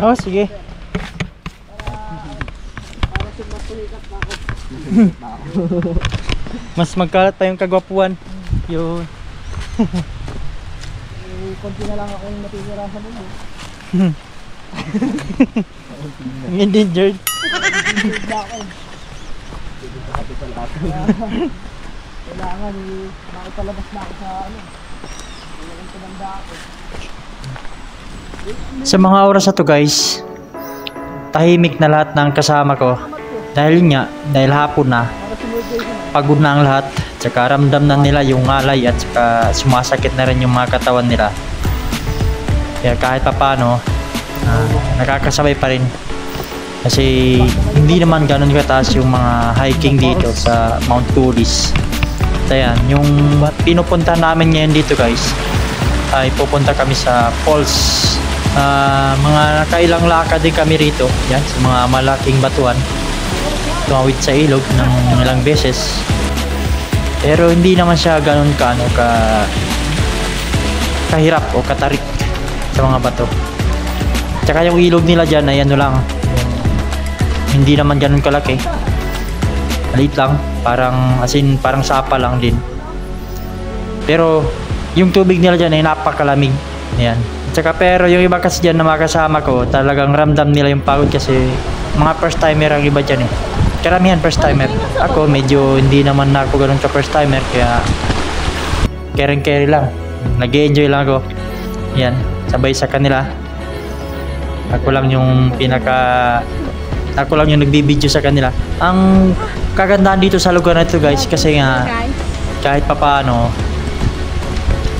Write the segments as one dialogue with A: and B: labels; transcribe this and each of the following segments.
A: Oh, sige. Mas magkalat pa yung kagwapuan. Yun.
B: Konti na lang ako yung natitira sa mundo.
A: Endangered.
B: Kailangan makipalabas na ako sa ano. Kailangan tumanda ako.
A: Sa mga oras na to guys, tahimik na lahat ng kasama ko. Dahil hapon na, pagod na ang lahat. Tsaka ramdam na nila yung ngalay at tsaka sumasakit na rin yung mga katawan nila. Kaya kahit papano, nakakasabay pa rin. Kasi hindi naman ganun kataas yung mga hiking dito sa Mount Coolys. Ayan, yung pinupunta namin ngayon dito guys, ay pupunta kami sa falls. Mga nakailang lakad din kami rito. Yan, sa mga malaking batuan. Tumawid sa ilog ng ilang beses. Pero hindi naman siya ganun kahirap o katarik sa mga bato. Tsaka yung ilog nila dyan ay ano lang, hindi naman ganun kalaki. Maliit lang, parang sapa lang din. Pero yung tubig nila dyan ay napakalamig. Ayan. Tsaka pero yung iba kasi dyan na mga kasama ko, talagang ramdam nila yung pagod kasi mga first timer ang iba dyan eh. Karamihan first timer. Ako medyo hindi naman na ako ganun ka first timer, kaya carry lang. Nag-enjoy lang ako. Yan, sabay sa kanila. Ako lang yung nagbibideo sa kanila. Ang kagandahan dito sa lugar na ito guys, kasi nga kahit papaano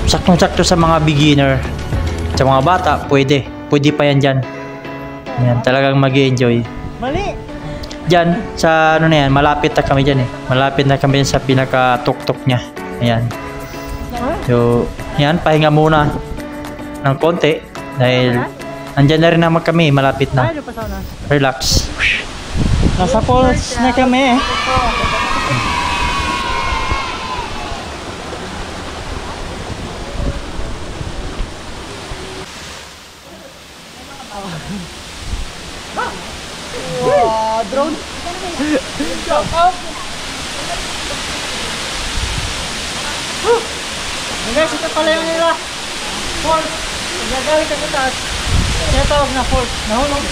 A: saktong-sakto sa mga beginner, sa mga bata, pwede pa yan dyan. Yan, talagang mag-enjoy.
B: Mali!
A: Dyan, sa ano na yan, malapit na kami dyan eh. Malapit na kami sa pinaka-tuk-tuk niya. Ayan. So, yan, pahinga muna ng konti. Dahil, andyan na rin naman kami, malapit na. Relax. Nasa falls na kami eh.
B: Wow, drone! Shout out! Guys, ito pala yung nila falls. Nagagalit ka sa taas. Tinatawag na falls. Nahulog.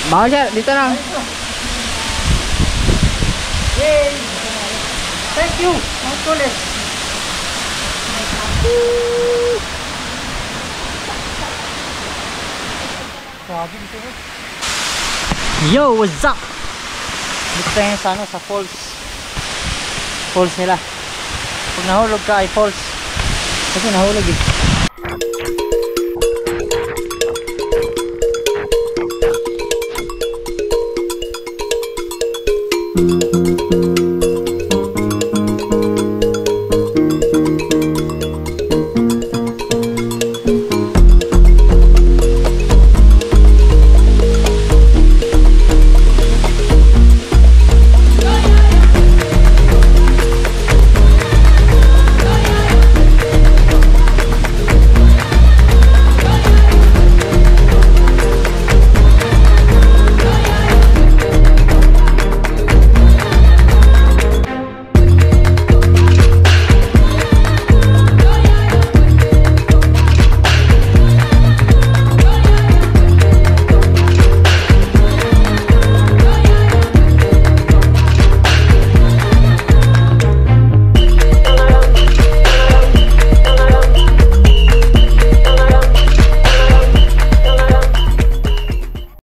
C: Bawal siya, dito lang.
B: Yay! Thank you, Mount Coolys.
A: Yo, what's up? Dito tayo sa ano, sa falls. Falls nila. Pag nahulog ka ay falls. Kasi nahulog eh.